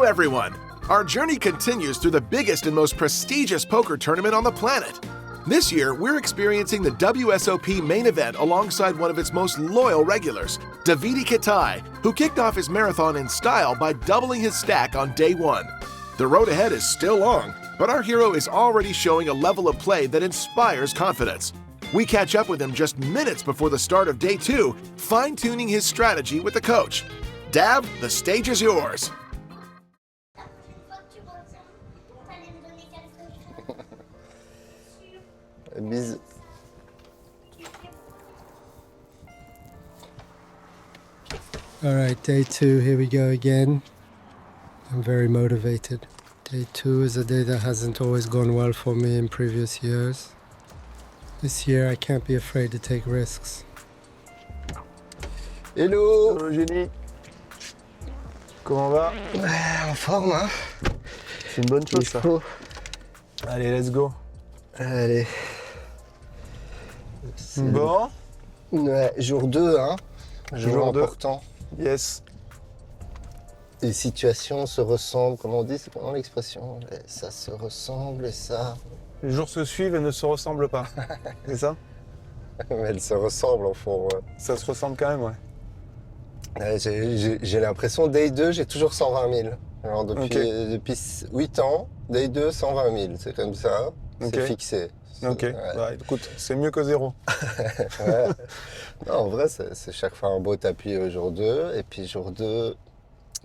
Hello, everyone! Our journey continues through the biggest and most prestigious poker tournament on the planet. This year, we're experiencing the WSOP main event alongside one of its most loyal regulars, Davide Kitai, who kicked off his marathon in style by doubling his stack on day one. The road ahead is still long, but our hero is already showing a level of play that inspires confidence. We catch up with him just minutes before the start of day two, fine-tuning his strategy with the coach. Dav, the stage is yours. Bisous. All right, day two, here we go again. I'm very motivated. Day two is a day that hasn't always gone well for me in previous years. This year, I can't be afraid to take risks. Hello. Hello Génie. Comment va? En forme, hein? C'est une bonne chose ça. Allez, let's go. Allez. Bon, Ouais, jour 2, hein? Jour deux. Important. yes. Les situations se ressemblent, comment on dit? C'est comment l'expression? Ça se ressemble et ça... Les jours se suivent et ne se ressemblent pas. C'est ça? Mais elles se ressemblent au fond, ouais. Ça se ressemble quand même, ouais. J'ai l'impression, day 2, j'ai toujours 120 000. Alors depuis 8 ans, day 2, 120 000. C'est comme ça, Ok. c'est fixé. Ok, Ouais. bah, écoute, c'est mieux que zéro. Ouais. Non, en vrai, c'est chaque fois un beau tapis au jour 2. Et puis jour 2,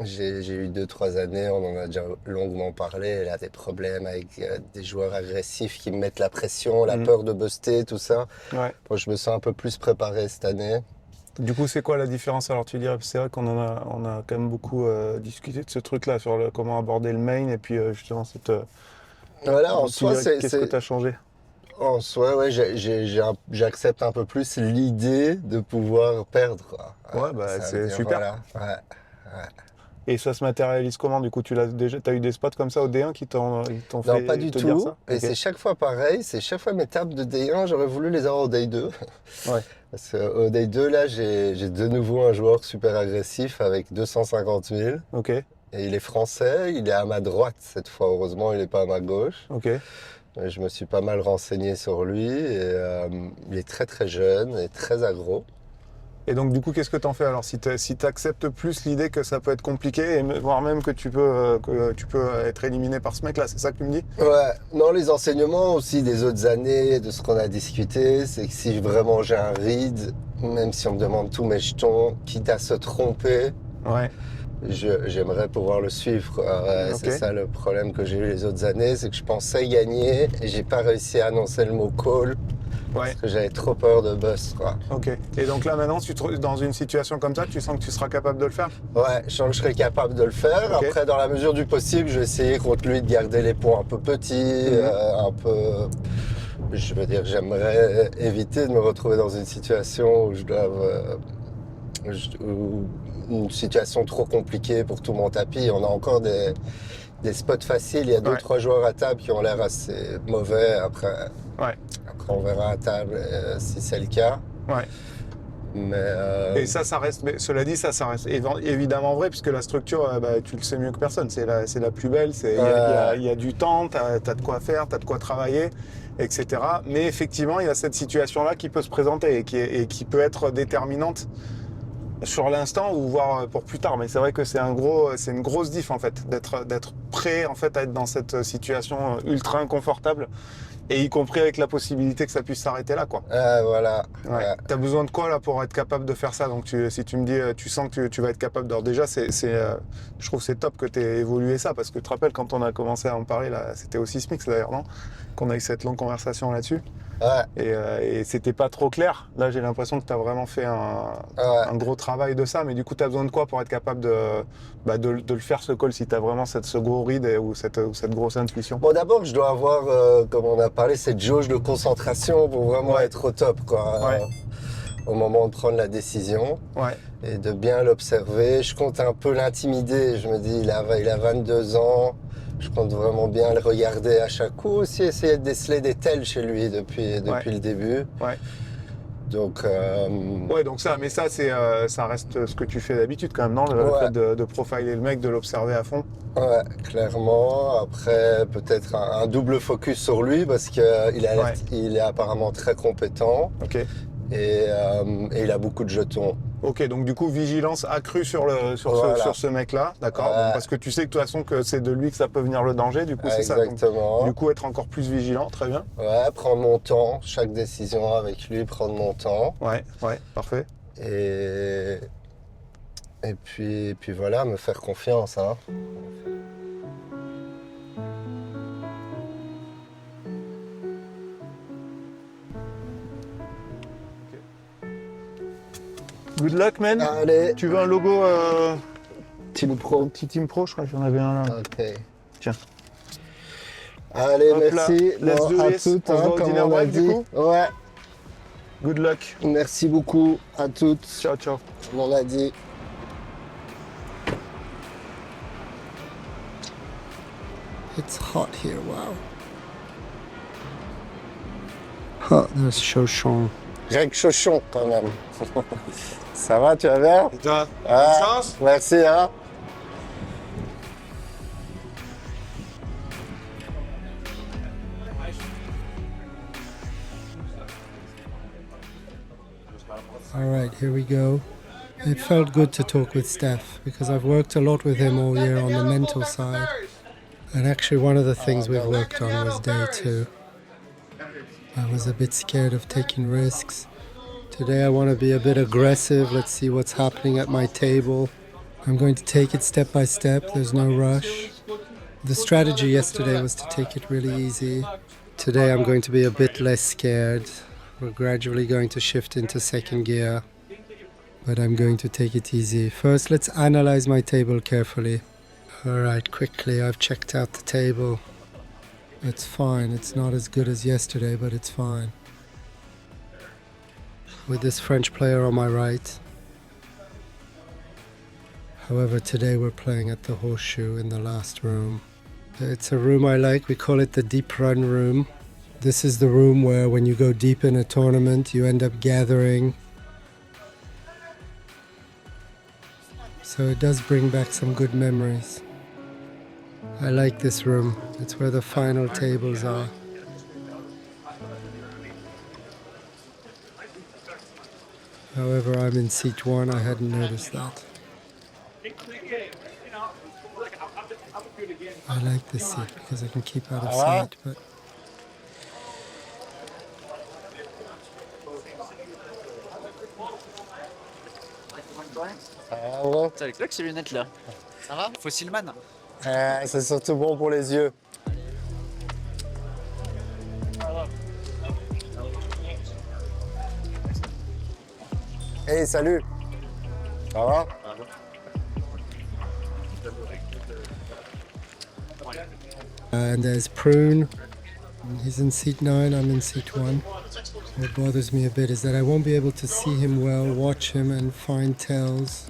j'ai eu 2-3 années, on en a déjà longuement parlé, là, des problèmes avec des joueurs agressifs qui me mettent la pression, la peur de buster, tout ça. Ouais. Bon, je me sens un peu plus préparé cette année. Du coup, c'est quoi la différence? Alors, tu dirais, c'est vrai qu'on on a quand même beaucoup discuté de ce truc-là, sur comment aborder le main, et puis justement, cette. Voilà, en tu soi, dirais, qu'est-ce que tu as changé? En soi, ouais, j'accepte un peu plus l'idée de pouvoir perdre, quoi. Ouais, bah, ça veut c'est dire, super. voilà. Ouais. Et ça se matérialise comment? Du coup, t'as eu des spots comme ça au D1 qui t'ont fait Non, pas du te dire tout. ça? Et Ok. c'est chaque fois pareil. C'est chaque fois mes tables de Day1, j'aurais voulu les avoir au Day 2. Ouais. Parce qu'au Day 2, là, j'ai de nouveau un joueur super agressif avec 250 000. Ok, Et il est français, il est à ma droite cette fois. Heureusement, il n'est pas à ma gauche. ok. Je me suis pas mal renseigné sur lui. Et, il est très très jeune et très aggro. Et donc, du coup, qu'est-ce que t'en fais alors si t'acceptes plus l'idée que ça peut être compliqué, et voire même que tu peux être éliminé par ce mec-là, c'est ça que tu me dis? Ouais, non, les enseignements aussi des autres années, de ce qu'on a discuté, c'est que si vraiment j'ai un read, même si on me demande tous mes jetons, quitte à se tromper, Ouais. j'aimerais pouvoir le suivre, quoi. Ouais, Ok. c'est ça le problème que j'ai eu les autres années, c'est que je pensais gagner et j'ai pas réussi à annoncer le mot call Ouais. parce que j'avais trop peur de bust, quoi. Ok. Et donc là, maintenant, dans une situation comme ça, tu sens que tu seras capable de le faire? Ouais, je sens que je serais capable de le faire. Ok. Après, dans la mesure du possible, je vais essayer contre lui de garder les points un peu petits, un peu... Je veux dire, j'aimerais éviter de me retrouver dans une situation où je dois... ou une situation trop compliquée pour tout mon tapis. On a encore des spots faciles. Il y a 2-3 joueurs à table qui ont l'air assez mauvais. Après, on verra à table si c'est le cas. Ouais. Mais Et ça reste, mais cela dit, ça reste évidemment vrai, puisque la structure, tu le sais mieux que personne, c'est la plus belle, il y a du temps, t'as de quoi faire, t'as de quoi travailler, etc. Mais effectivement, il y a cette situation-là qui peut se présenter et qui peut être déterminante sur l'instant ou voire pour plus tard. Mais c'est vrai que c'est une grosse diff en fait, d'être prêt en fait à être dans cette situation ultra inconfortable. Et y compris avec la possibilité que ça puisse s'arrêter là, quoi. voilà. Ouais. Ouais. T'as besoin de quoi là pour être capable de faire ça? Donc si tu me dis, tu sens que tu vas être capable de... déjà, je trouve que c'est top que tu aies évolué ça, parce que tu te rappelles quand on a commencé à en parler, là, c'était au Sismix d'ailleurs, non? Qu'on a eu cette longue conversation là-dessus. Ouais. Et c'était pas trop clair. Là, j'ai l'impression que tu as vraiment fait un gros travail de ça. Mais du coup, tu as besoin de quoi pour être capable de le faire, ce call, si tu as vraiment ce gros read ou cette grosse intuition? Bon, d'abord, je dois avoir, comme on a parlé, cette jauge de concentration pour vraiment être au top, quoi. Ouais. Au moment de prendre la décision. Ouais. Et de bien l'observer. Je compte un peu l'intimider. Je me dis, il a 22 ans. Je compte vraiment bien le regarder à chaque coup. Aussi, essayer de déceler des tels chez lui depuis le début. Ouais. Donc, Ouais, donc ça, mais ça, ça reste ce que tu fais d'habitude quand même, non? Le Ouais. fait de profiler le mec, de l'observer à fond. ouais, clairement. Après, peut-être un double focus sur lui parce qu'il Ouais. il est apparemment très compétent Ok. et il a beaucoup de jetons. Ok, donc du coup, vigilance accrue sur Voilà. sur ce mec-là, d'accord? Ouais. Bon, parce que tu sais que de toute façon que c'est de lui que ça peut venir le danger, du coup, c'est ça. Donc, Exactement. du coup, être encore plus vigilant, très bien. Ouais, prendre mon temps, chaque décision avec lui, prendre mon temps. Ouais, parfait. Et, puis voilà, me faire confiance. Hein. Good luck, man. Allez, Tu veux un logo Team Pro. petit Team Pro, je crois que j'en avais un là. Ok. Tiens. Allez, Hop là, merci. let's Bon, do à this. toutes, On se voit au comme dinner on a break, du dit. coup Ouais, Good luck. merci beaucoup à toutes, Ciao, ciao. comme on a dit. It's hot here, wow. Hot, there's Shoshone. Greg Chochon, quand même. Ça va, tu vas bien? Et toi, Ah, bonne chance. merci, hein. All right, here we go. It felt good to talk with Steph because I've worked a lot with him all year on the mental side. And actually, one of the things we've worked on was day 2. I was a bit scared of taking risks. Today, I want to be a bit aggressive. Let's see what's happening at my table. I'm going to take it step by step. There's no rush. The strategy yesterday was to take it really easy. Today, I'm going to be a bit less scared. We're gradually going to shift into second gear, but I'm going to take it easy. First, let's analyze my table carefully. All right, quickly, I've checked out the table. It's fine. It's not as good as yesterday, but it's fine. With this French player on my right. However, today we're playing at the Horseshoe in the last room. It's a room I like. We call it the deep run room. This is the room where when you go deep in a tournament, you end up gathering. So it does bring back some good memories. I like this room. It's where the final tables are. However, I'm in seat 1. I hadn't noticed that. I like this seat because I can keep out of sight, but Ah, bon. C'est avec toi que ces lunettes là. Ça va? Fossilman. C'est surtout bon pour les yeux. Hey, salut. Ça va? and there's Prune. He's in seat 9, I'm in seat 1. What bothers me a bit is that I won't be able to see him well, watch him and find tells.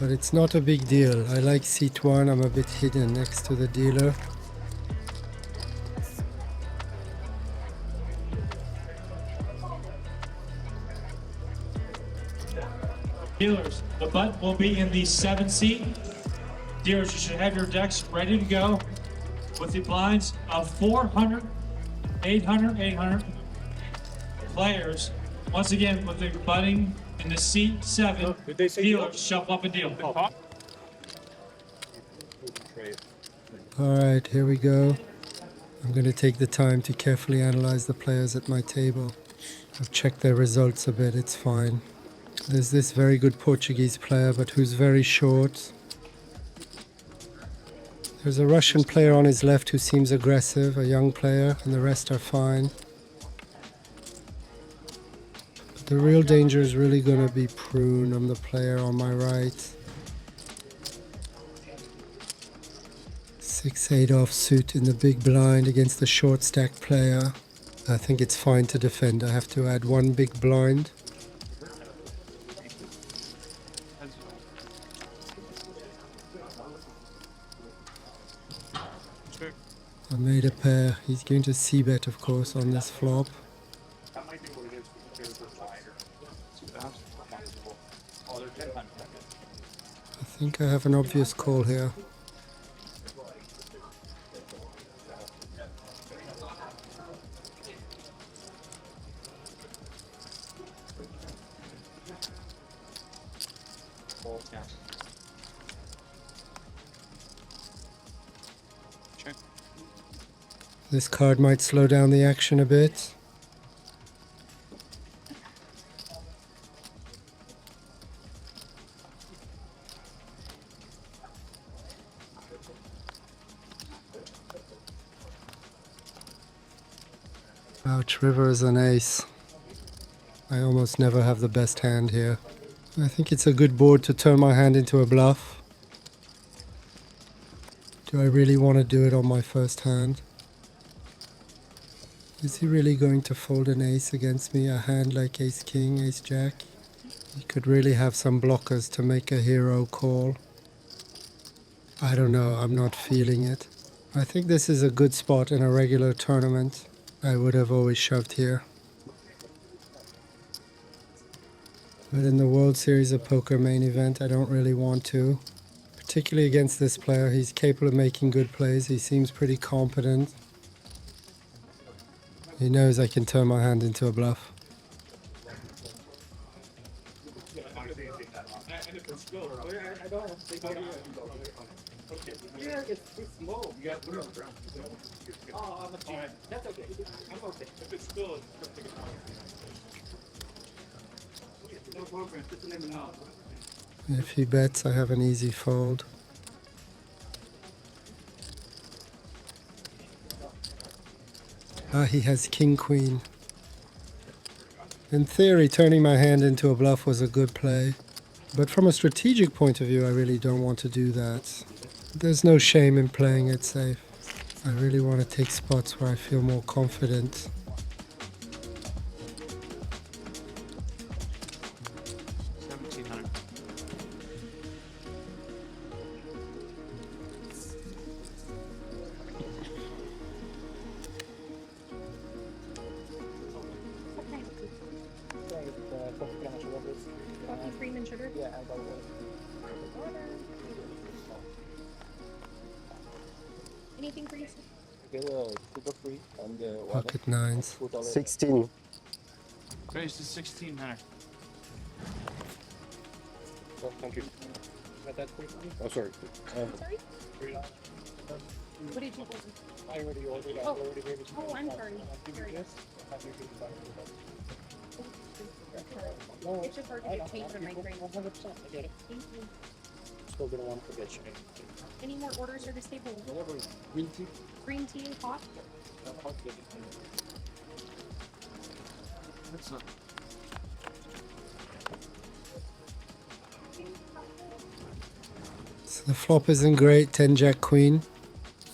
But it's not a big deal. I like seat 1, I'm a bit hidden next to the dealer. Dealers, the butt will be in the 7th seat. Dealers, you should have your decks ready to go with the blinds of 400, 800, 800 players. Once again, with the butting in the seat 7, dealers, shuffle up and deal. Alright, here we go. I'm going to take the time to carefully analyze the players at my table. I've checked their results a bit, it's fine. There's this very good Portuguese player, but who's very short. There's a Russian player on his left who seems aggressive, a young player, and the rest are fine. But the real danger is really going to be Prune. I'm the player on my right. 6-8 offsuit in the big blind against the short stack player. I think it's fine to defend. I have to add one big blind. I made a pair. He's going to c-bet, of course, on this flop. think I have an obvious call here. Check. This card might slow down the action a bit. Ouch, river is an ace. I almost never have the best hand here. I think it's a good board to turn my hand into a bluff. Do I really want to do it on my first hand? Is he really going to fold an ace against me? A hand like ace king, ace jack? He could really have some blockers to make a hero call. I don't know, I'm not feeling it. I think this is a good spot in a regular tournament. I would have always shoved here. But in the World Series of Poker main event, I don't really want to. Particularly against this player, he's capable of making good plays. He seems pretty competent. He knows I can turn my hand into a bluff. If he bets, I have an easy fold. Ah, he has king queen. In theory, turning my hand into a bluff was a good play. But from a strategic point of view, I really don't want to do that. There's no shame in playing it safe. I really want to take spots where I feel more confident. Coffee, cream, and sugar? Yeah, I'll go Anything for you? Sugar free and Pocket nines. 16. Raise to 16, Hunter. Oh, thank you. Got that free? Oh, sorry. Sorry? What did you order? I already ordered. Oh. I already gave it to you. Oh, I'm sorry. Give me Sorry. this. Have you given back to them? No, it's just hard to get paid for my brain. 100%. I get it. Thank you. Still gonna want to forget you. Any more orders or disabled? Whatever. Green tea. Green tea, hot? I'll get it. That's not. So the flop isn't great, 10 jack queen.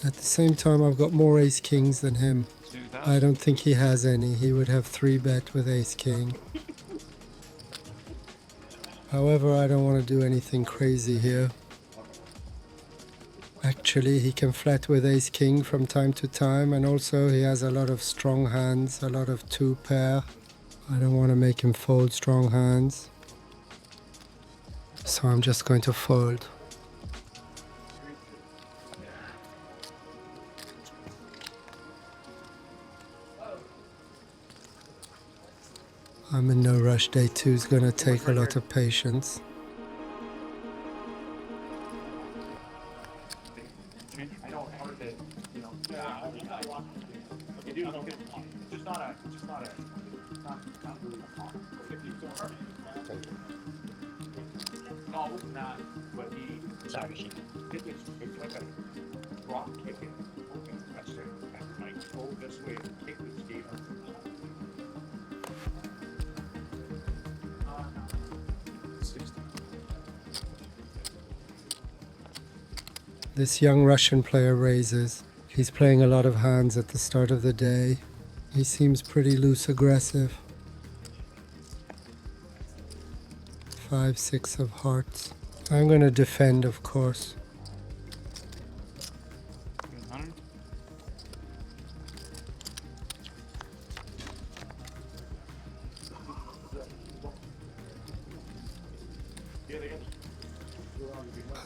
At the same time, I've got more ace kings than him. 2,000. I don't think he has any. He would have 3-bet with ace king. However, I don't want to do anything crazy here. Actually, he can flat with ace king from time to time, and also he has a lot of strong hands, a lot of 2-pair. I don't want to make him fold strong hands. So I'm just going to fold. I'm in no rush. Day 2 is going to take a lot of patience. This young Russian player raises. He's playing a lot of hands at the start of the day. He seems pretty loose aggressive. 5, 6 of hearts. I'm going to defend, of course.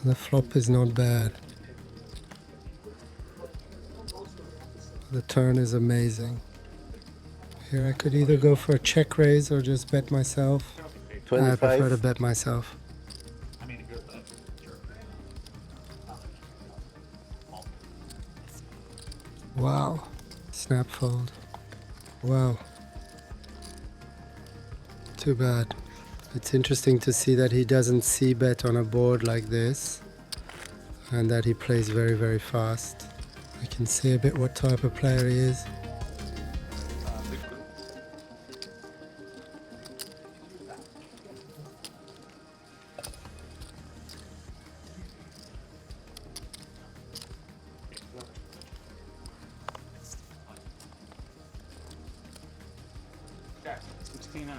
100. The flop is not bad. The turn is amazing. Here I could either go for a check raise or just bet myself. I prefer to 25. bet myself. Wow. Snap fold. Wow. Too bad. It's interesting to see that he doesn't c-bet on a board like this and that he plays very, very fast. I can see a bit what type of player he is. Okay. 1600.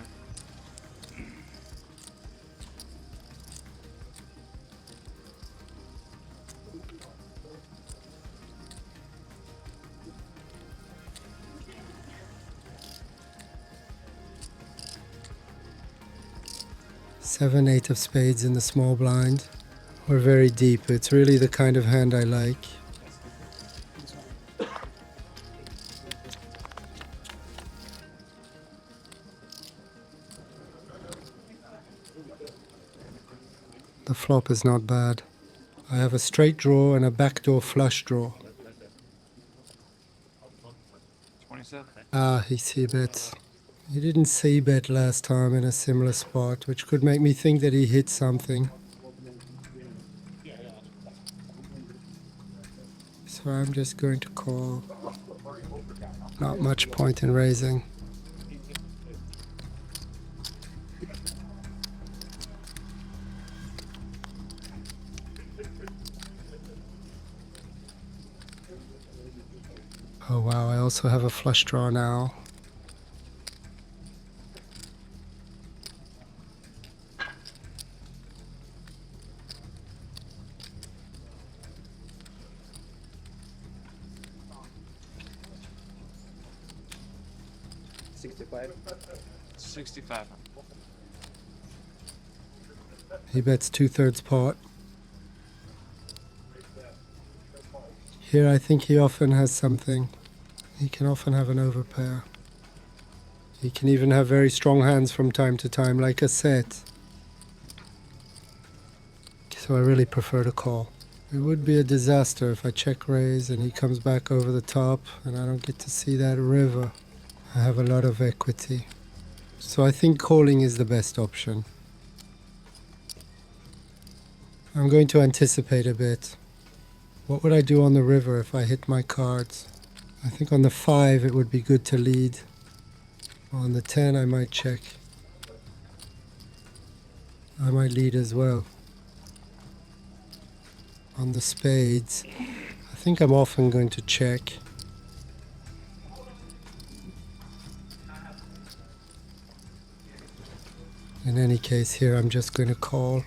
Seven, eight of spades in the small blind. We're very deep. It's really the kind of hand I like. The flop is not bad. I have a straight draw and a backdoor flush draw. 27. Ah, he c-bets. He didn't c-bet last time in a similar spot, which could make me think that he hit something. So I'm just going to call. Not much point in raising. Oh wow, I also have a flush draw now. $65. 65. He bets 2/3 pot. Here I think he often has something. He can often have an overpair. He can even have very strong hands from time to time, like a set. So I really prefer to call. It would be a disaster if I check raise and he comes back over the top and I don't get to see that river. I have a lot of equity. So I think calling is the best option. I'm going to anticipate a bit. What would I do on the river if I hit my cards? I think on the 5 it would be good to lead. On the 10 I might check. I might lead as well. On the spades, I think I'm often going to check. In any case, here I'm just going to call.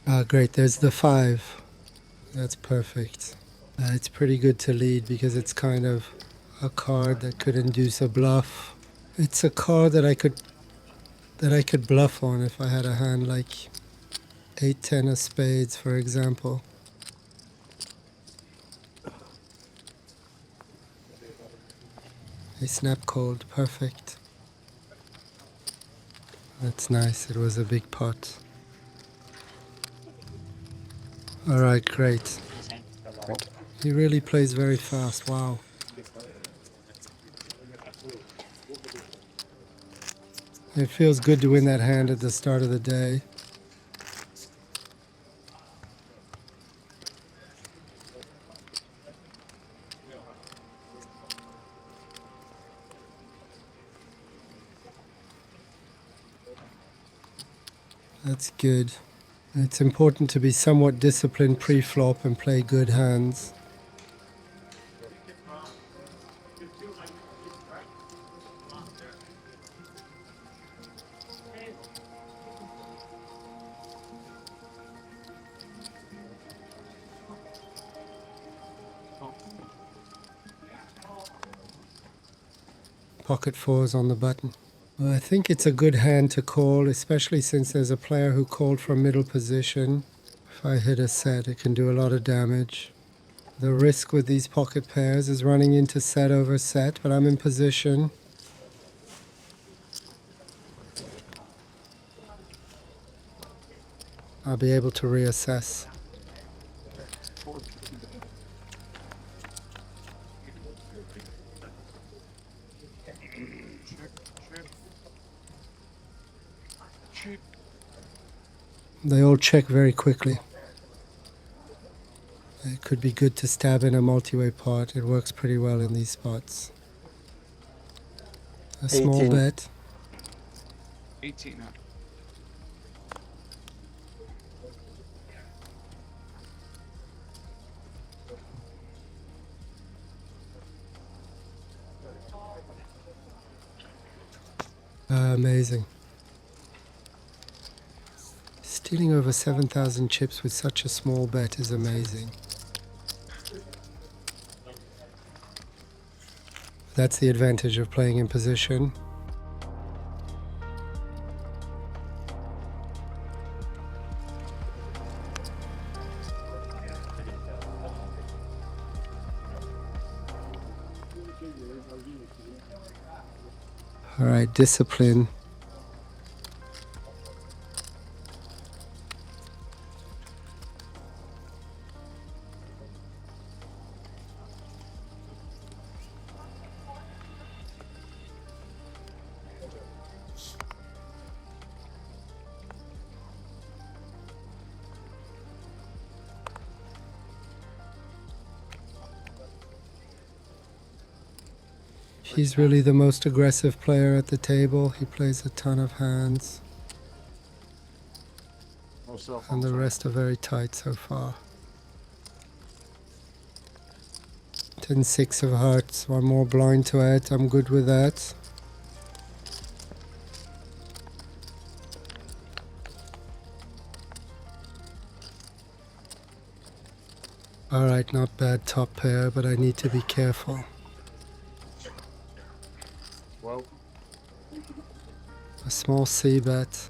Ah, great, there's the 5. That's perfect. It's pretty good to lead because it's kind of a card that could induce a bluff. It's a card that I could bluff on if I had a hand like 8-10 of spades, for example. He snap called, perfect. That's nice, it was a big pot. Alright, great. He really plays very fast, wow. It feels good to win that hand at the start of the day. That's good. It's important to be somewhat disciplined pre-flop and play good hands. pocket fours on the button. Well, I think it's a good hand to call, especially since there's a player who called from middle position. If I hit a set, it can do a lot of damage. The risk with these pocket pairs is running into set over set, but I'm in position. I'll be able to reassess. They all check very quickly. It could be good to stab in a multi-way pot. It works pretty well in these spots. A small 18. bet. 18 up. Amazing. Stealing over 7,000 chips with such a small bet is amazing. That's the advantage of playing in position. All right, discipline. He's really the most aggressive player at the table. He plays a ton of hands. And the rest are very tight so far. 10-6 of hearts, one more blind to add. I'm good with that. Alright, not bad top pair, but I need to be careful. Well, A small C bet.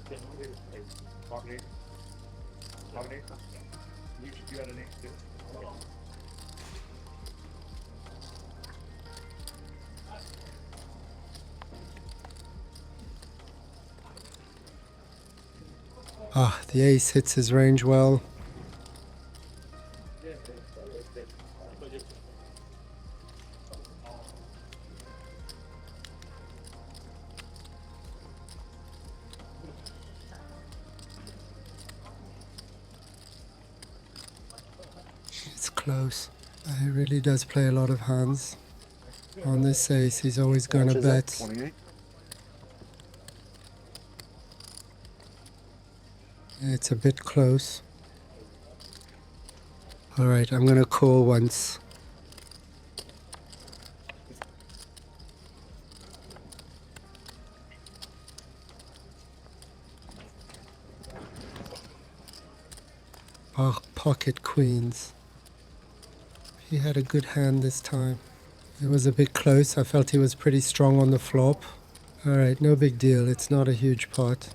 Ah, the ace hits his range well. It's close. He really does play a lot of hands. On this ace, he's always going to bet. 28. It's a bit close. Alright, I'm gonna call once. Pocket queens. He had a good hand this time. It was a bit close. I felt he was pretty strong on the flop. Alright, no big deal. It's not a huge pot.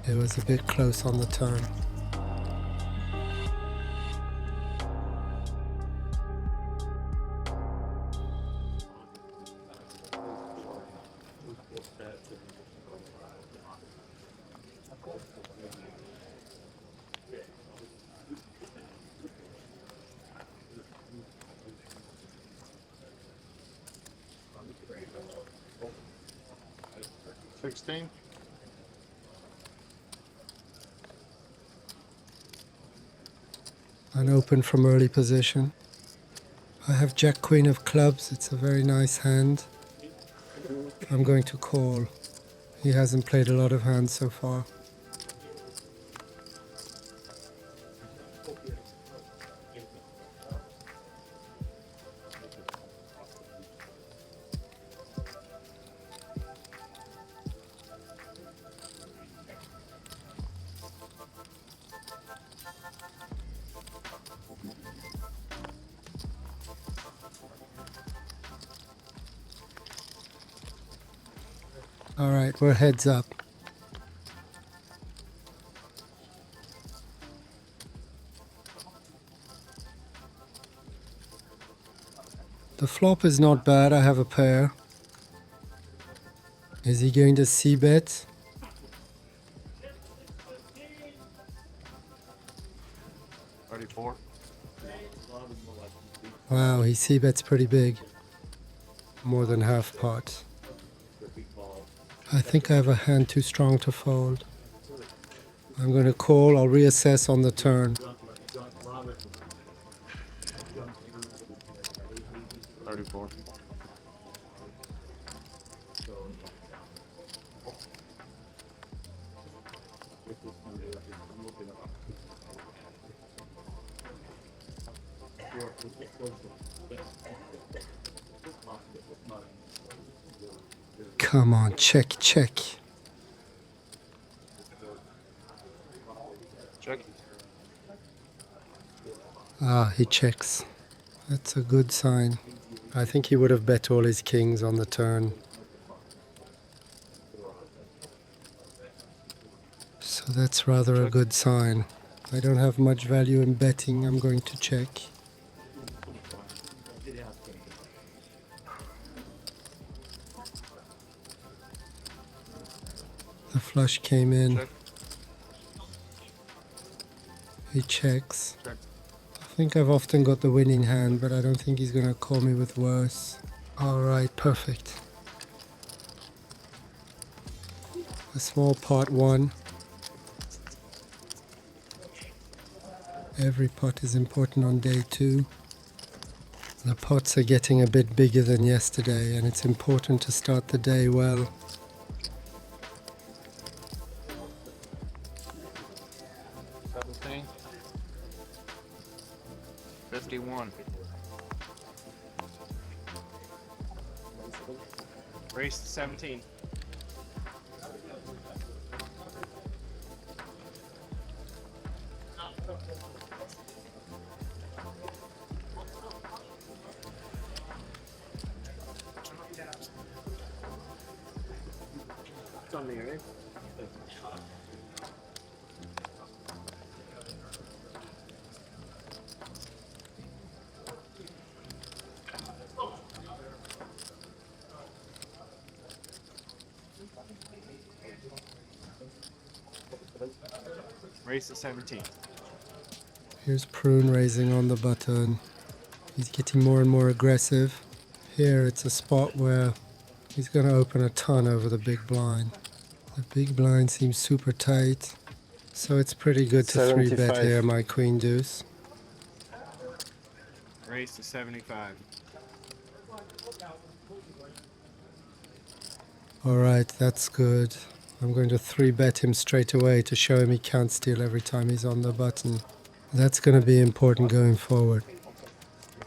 It was a bit close on the turn. And open from early position. I have Jack Queen of clubs. It's a very nice hand. I'm going to call. He hasn't played a lot of hands so far. All right, we're heads up. The flop is not bad. I have a pair. Is he going to c-bet? $34. Wow, he c-bets pretty big. More than half pot. I think I have a hand too strong to fold. I'm going to call. I'll reassess on the turn. 34. Come on, check, check. Check. Ah, he checks. That's a good sign. I think he would have bet all his kings on the turn. So that's rather a good sign. I don't have much value in betting. I'm going to check. The flush came in. Check. He checks. Check. I think I've often got the winning hand, but I don't think he's going to call me with worse. All right, perfect. A small pot one. Every pot is important on day 2. The pots are getting a bit bigger than yesterday, and it's important to start the day well. $51. Race to 17. It's on me, right? Race to 17. Here's Prune raising on the button. He's getting more and more aggressive. Here it's a spot where he's going to open a ton over the big blind. The big blind seems super tight, so it's pretty good to 3-bet 75. here, my queen deuce. Race to 75. All right, that's good. I'm going to 3-bet him straight away to show him he can't steal every time he's on the button. That's going to be important going forward.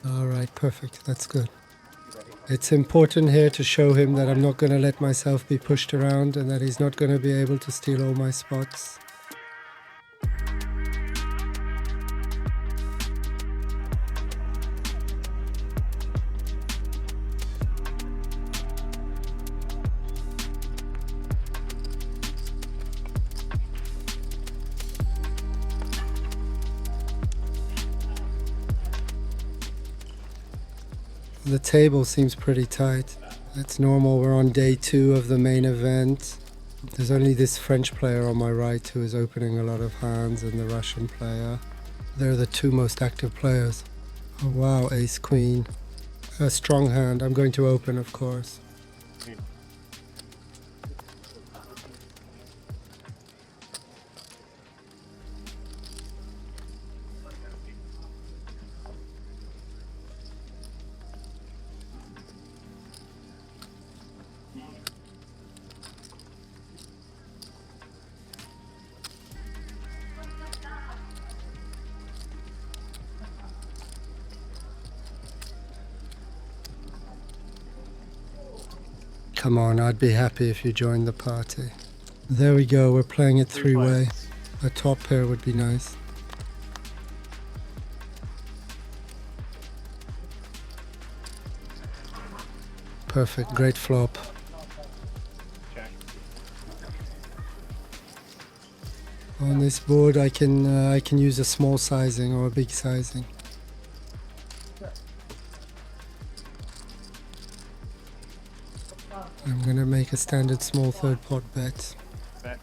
All right, perfect. That's good. It's important here to show him that I'm not going to let myself be pushed around and that he's not going to be able to steal all my spots. The table seems pretty tight. That's normal. We're on day 2 of the main event. There's only this French player on my right who is opening a lot of hands and the Russian player. They're the 2 most active players. Oh wow, ace queen. A strong hand. I'm going to open, of course. Come on, I'd be happy if you joined the party. There we go, we're playing it 3-way. A top pair would be nice. Perfect, great flop. Check. On this board I can use a small sizing or a big sizing. I'm gonna make a standard small third pot bet. Bet.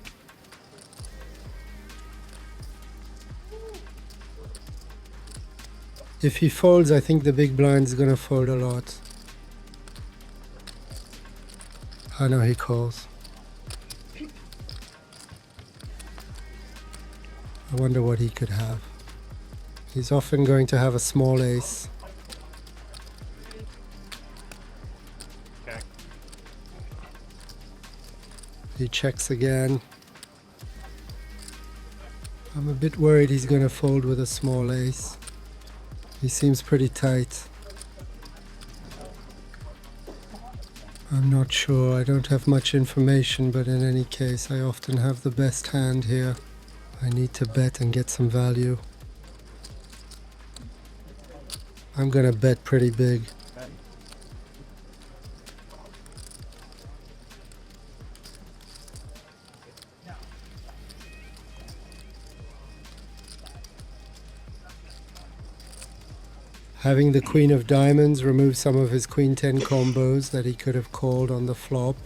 If he folds, I think the big blind's gonna fold a lot. I know he calls. I wonder what he could have. He's often going to have a small ace. Check. He checks again. I'm a bit worried he's going to fold with a small ace. He seems pretty tight. I'm not sure. I don't have much information, but in any case, I often have the best hand here. I need to bet and get some value. I'm gonna bet pretty big. Having the Queen of Diamonds remove some of his Queen 10 combos that he could have called on the flop.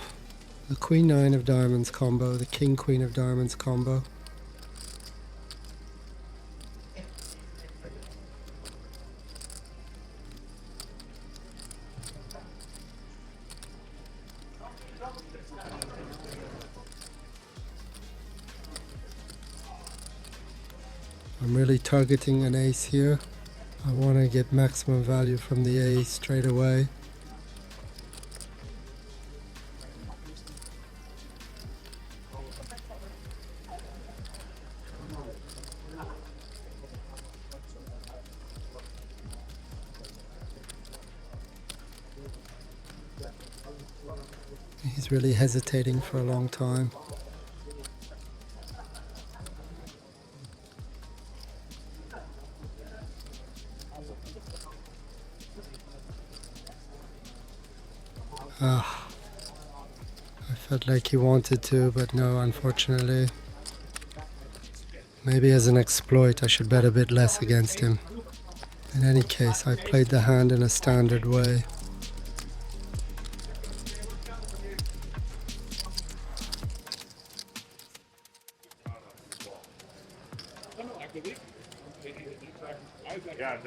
The Queen 9 of Diamonds combo, the King Queen of Diamonds combo. I'm really targeting an ace here. I want to get maximum value from the ace straight away. He's really hesitating for a long time. I felt like he wanted to, but no, unfortunately. Maybe as an exploit I should bet a bit less against him. In any case, I played the hand in a standard way. Yeah,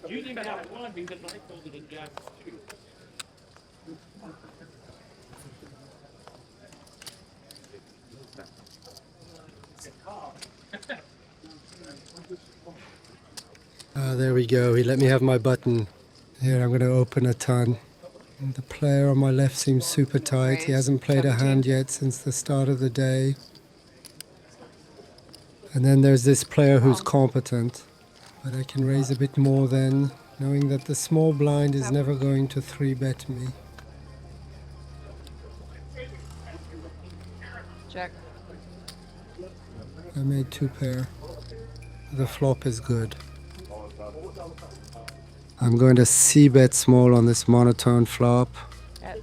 You didn't even have one because I told you to jack two. There we go, he let me have my button. Here, I'm going to open a ton. And the player on my left seems super tight. He hasn't played a hand yet since the start of the day. And then there's this player who's competent. But I can raise a bit more then, knowing that the small blind is never going to 3-bet me. Check. I made 2 pair. The flop is good. I'm going to c-bet small on this monotone flop. Yes.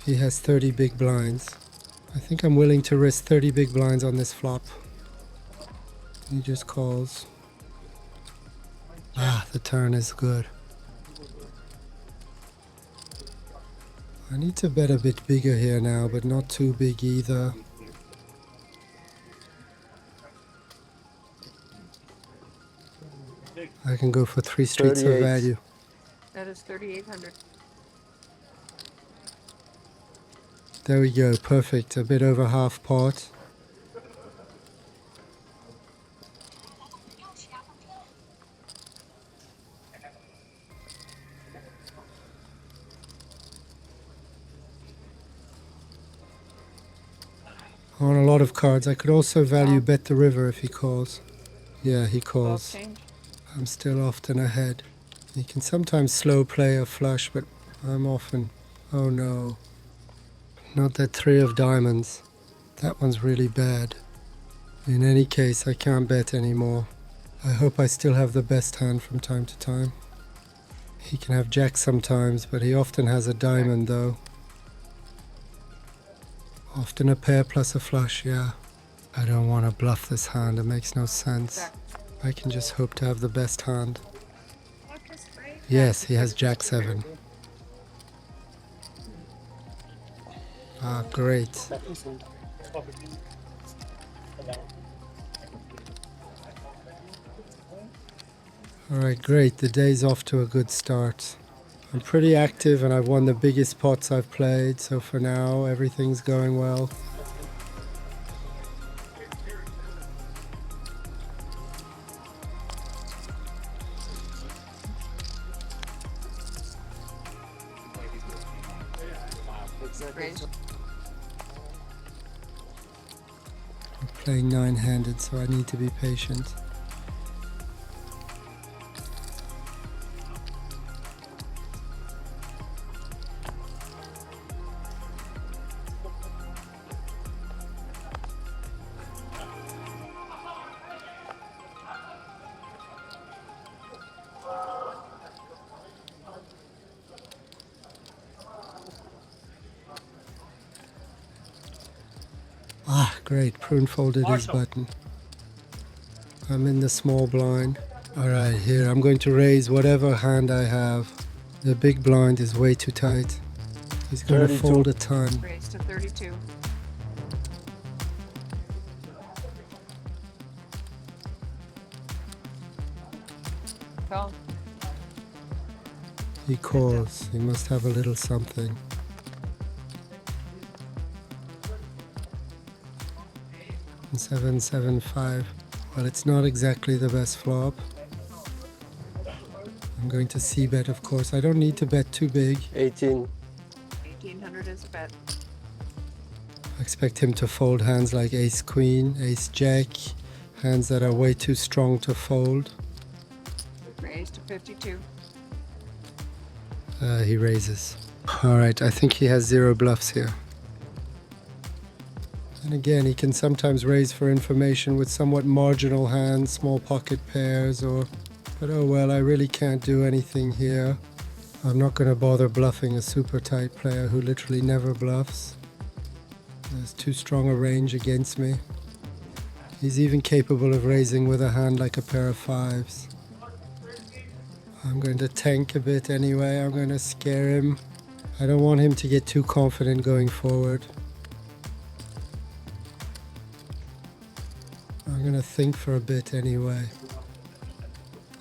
He has 30 big blinds. I think I'm willing to risk 30 big blinds on this flop. He just calls. Ah, the turn is good. I need to bet a bit bigger here now, but not too big either. I can go for 3 streets of 38. value. That is 3,800. There we go, perfect. A bit over half pot. On a lot of cards. I could also value bet the river if he calls. Yeah, he calls. Change. I'm still often ahead. He can sometimes slow play a flush, but I'm often... Oh no. Not that 3 of diamonds. That one's really bad. In any case, I can't bet anymore. I hope I still have the best hand from time to time. He can have jack sometimes, but he often has a diamond though. Often a pair plus a flush, yeah. I don't want to bluff this hand, it makes no sense. I can just hope to have the best hand. Yes, he has jack 7. Ah, great. Alright, great. The day's off to a good start. I'm pretty active and I've won the biggest pots I've played, so for now everything's going well. Raise. I'm playing 9-handed, so I need to be patient. Ah, great. Prune folded his button. I'm in the small blind. Alright, here. I'm going to raise whatever hand I have. The big blind is way too tight. He's going to 32. fold a ton. Raise to 32. Call. He calls. He must have a little something. And 7, 7, 5. Well, it's not exactly the best flop. I'm going to c-bet, of course. I don't need to bet too big. 18. 1800 is a bet. I expect him to fold hands like ace queen, ace jack, hands that are way too strong to fold. Raise to 52. He raises. Alright, I think he has 0 bluffs here. And again, he can sometimes raise for information with somewhat marginal hands, small pocket pairs, or... But oh well, I really can't do anything here. I'm not going to bother bluffing a super tight player who literally never bluffs. There's too strong a range against me. He's even capable of raising with a hand like a pair of 5s. I'm going to tank a bit anyway. I'm going to scare him. I don't want him to get too confident going forward. I'm going to think for a bit anyway.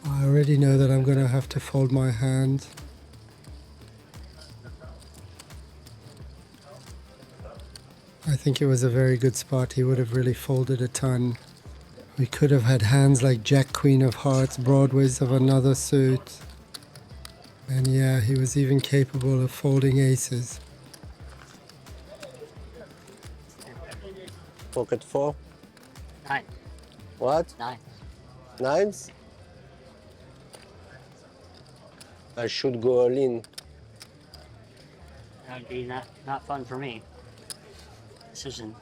I already know that I'm going to have to fold my hand. I think it was a very good spot. He would have really folded a ton. We could have had hands like Jack Queen of Hearts, Broadways of another suit. And yeah, he was even capable of folding aces. Pocket 4. 9. What? 9. 9s? I should go all in. That would be not fun for me. Decision.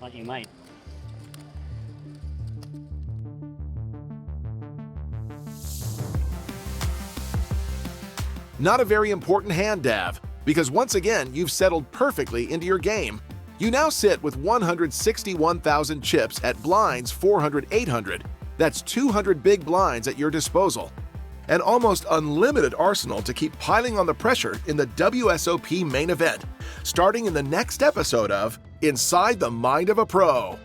But you might. Not a very important hand, Dav, because once again, you've settled perfectly into your game. You now sit with 161,000 chips at blinds 400, 800. That's 200 big blinds at your disposal. An almost unlimited arsenal to keep piling on the pressure in the WSOP main event, starting in the next episode of Inside the Mind of a Pro.